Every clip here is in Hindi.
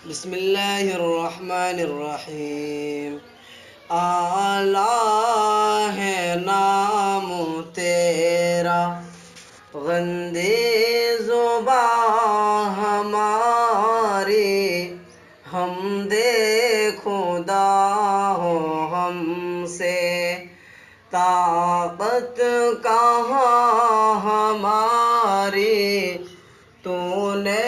बिस्मिल्लाहिर्रहमानिर्रहीम। आला है नाम तेरा, गंदे ज़ुबा हमारी, हम दे खुदा हो हमसे ताकत कहाँ हमारी। तूने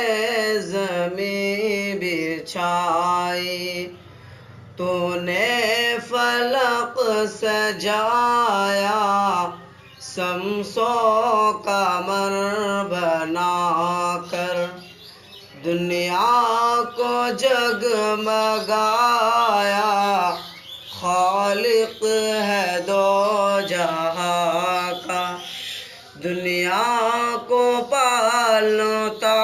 ज़मीं बिछाई, तूने फलक सजाया, शम्सो कमर बनाकर दुनिया को जगमगाया। खालिक है दो जहां का, दुनिया को पालता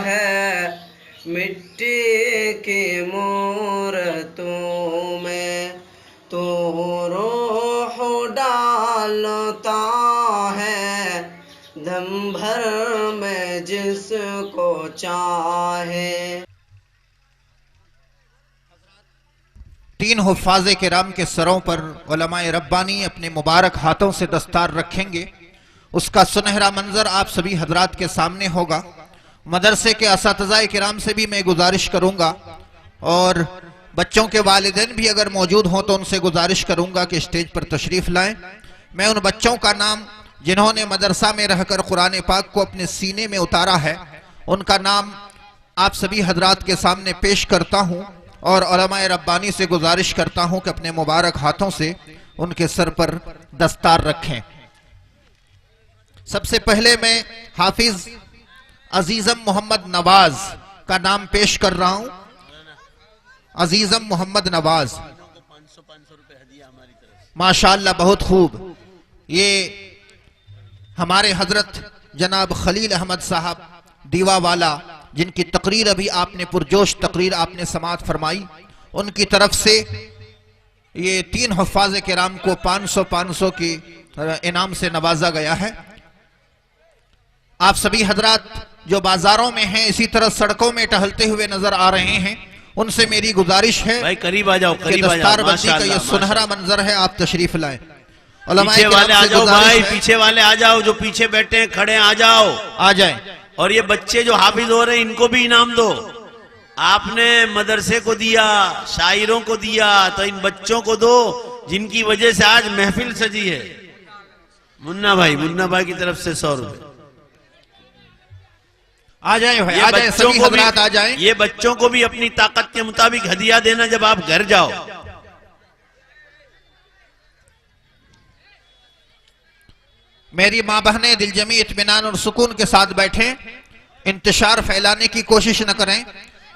है, मिट्टी की मूरतों में तो रूह डालता है, दम भर में जिसको चाहे। तीन हुफ़ाज़े किराम के सरों पर उलमाए रब्बानी अपने मुबारक हाथों से दस्तार रखेंगे। उसका सुनहरा मंजर आप सभी हजरात के सामने होगा। मदरसे के असातिज़ाए किराम से भी मैं गुजारिश करूंगा और बच्चों के वालिदैन भी अगर मौजूद हों तो उनसे गुजारिश करूंगा कि स्टेज पर तशरीफ लाएं। मैं उन बच्चों का नाम जिन्होंने मदरसा में रहकर कुरान पाक को अपने सीने में उतारा है, उनका नाम आप सभी हजरात के सामने पेश करता हूं और उलमाए रब्बानी से गुजारिश करता हूं कि अपने मुबारक हाथों से उनके सर पर दस्तार रखें। सबसे पहले मैं हाफिज अजीजम मोहम्मद नवाज का नाम पेश कर रहा हूं। अजीजम मोहम्मद नवाज, माशाअल्लाह बहुत खूब। ये हमारे हजरत जनाब खलील अहमद साहब दीवा वाला, जिनकी तकरीर अभी आपने पुरजोश तकरीर आपने समाअत फरमाई, उनकी तरफ से ये तीन हुफ़ाज़े किराम को 500 की इनाम से नवाजा गया है। आप सभी हजरात जो बाजारों में हैं, इसी तरह सड़कों में टहलते हुए नजर आ रहे हैं, उनसे मेरी गुजारिश है भाई करीब आ जाओ, करीब आ जाओ। दस्तारबंदी का ये सुनहरा मंजर है, आप तशरीफ लाएं। पीछे वाले आ जाओ भाई, पीछे वाले आ जाओ, जो पीछे बैठे हैं खड़े आ जाओ, आ जाएं। और ये बच्चे जो हाफिज हो रहे हैं इनको भी इनाम दो। आपने मदरसे को दिया, शायरों को दिया, तो इन बच्चों को दो जिनकी वजह से आज महफिल सजी है। मुन्ना भाई की तरफ से 100 रुपए आ जाए भाई, आ जाए, सभी हजरात आ जाएं। ये बच्चों को भी अपनी ताकत के मुताबिक हदिया देना जब आप घर जाओ। मेरी माँ बहनें दिलजमी इत्मीनान और सुकून के साथ बैठें, इंतशार फैलाने की कोशिश न करें।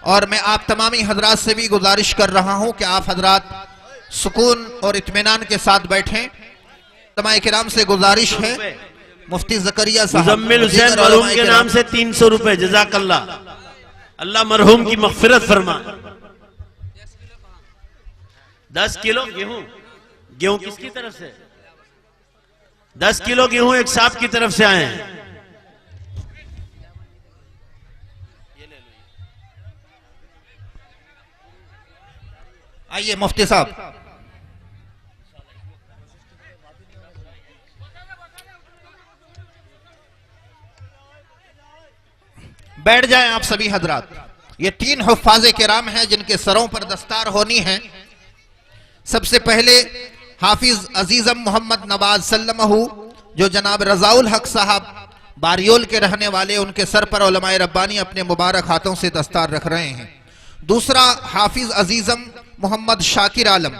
और मैं आप तमामी हजरात से भी गुजारिश कर रहा हूं कि आप हजरात सुकून और इत्मीनान के साथ बैठें। तमाम किराम से गुजारिश है, मुफ्ती ज़करिया साहब मुज़म्मिल हुसैन मरहूम के नाम से 300 रुपए, जज़ाकल्लाह। अल्लाह मरहूम की मग़फ़िरत फरमा। 10 किलो गेहूं किसकी तरफ से? 10 किलो गेहूं एक साहब की तरफ से आए हैं। आइए मुफ्ती साहब, बैठ जाएं आप सभी हजरात। ये तीन हुफ़ाज़े किराम हैं जिनके सरों पर दस्तार होनी है। सबसे पहले हाफिज अजीजम मोहम्मद नवाज सल्लमहू, जो जनाब रजाउल हक साहब बारियोल के रहने वाले, उनके सर पर उलमाए रब्बानी अपने मुबारक हाथों से दस्तार रख रहे हैं। दूसरा हाफिज अजीजम मोहम्मद शाकिर आलम,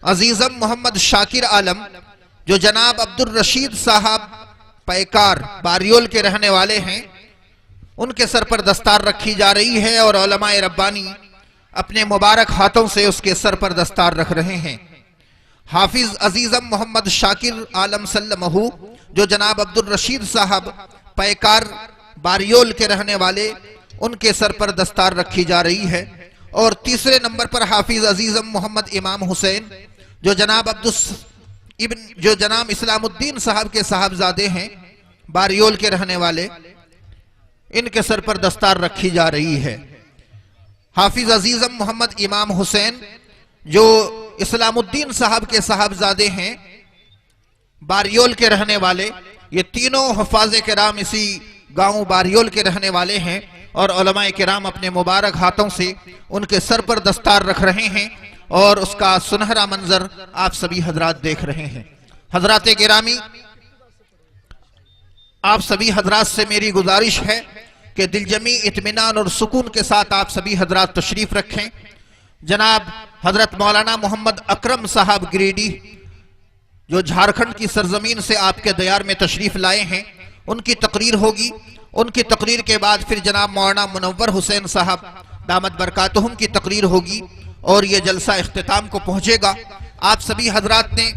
अजीजम मोहम्मद शाकिर आलम, जो जनाब अब्दुल रशीद साहब पैकार बारियोल के रहने वाले हैं, उनके सर पर दस्तार रखी जा रही है और उलमाए रब्बानी अपने मुबारक हाथों से उसके सर पर दस्तार रख रहे हैं। हाफिज अजीजम मोहम्मद शाकिर आलम सल्लमहू, जो जनाब अब्दुल रशीद साहब पैकार बारियोल के रहने वाले, उनके सर पर दस्तार रखी जा रही है। और तीसरे नंबर पर हाफिज अजीजम मोहम्मद इमाम हुसैन, जो जनाब इस्लामुद्दीन साहब के साहबजादे हैं, बारियोल के रहने वाले, इनके सर पर दस्तार रखी जा रही है। हाफिज अजीजम मोहम्मद इमाम हुसैन जो इस्लामुद्दीन साहब के साहबजादे हैं, बारियोल के रहने वाले। ये तीनों हुफ़ाज़े किराम इसी गांव बारियोल के रहने वाले हैं और उलमाए किराम अपने मुबारक हाथों से उनके सर पर दस्तार रख रहे हैं और उसका सुनहरा मंजर आप सभी हजरात देख रहे हैं। हजरात गिरामी, आप सभी हजरात से मेरी गुजारिश है कि दिलजमी, इत्मीनान और सुकून के साथ आप सभी हजरात तशरीफ रखें। जनाब हजरत मौलाना मोहम्मद अकरम साहब गिरिडीह, जो झारखंड की सरजमीन से आपके दयार में तशरीफ लाए हैं, उनकी तकरीर होगी। उनकी तकरीर के बाद फिर जनाब मौलाना मुनव्वर हुसैन साहब दामत बरकातुहुम की तकरीर होगी और ये जलसा इख्तिताम को पहुंचेगा। आप सभी हजरात ने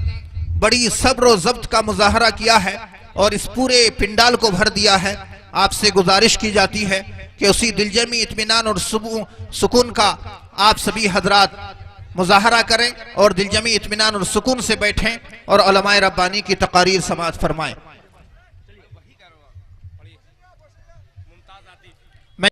बड़ी सब्र और ज़ब्त का मुजाहरा किया है और इस पूरे पिंडाल को भर दिया है। आपसे गुजारिश की जाती है कि उसी दिलजमी, इत्मीनान और सुकून का आप सभी हजरात मुजाहरा करें और दिलजमी, इत्मीनान और सुकून से बैठें और उलमाए रब्बानी की तकारीर समाअत फरमाएं।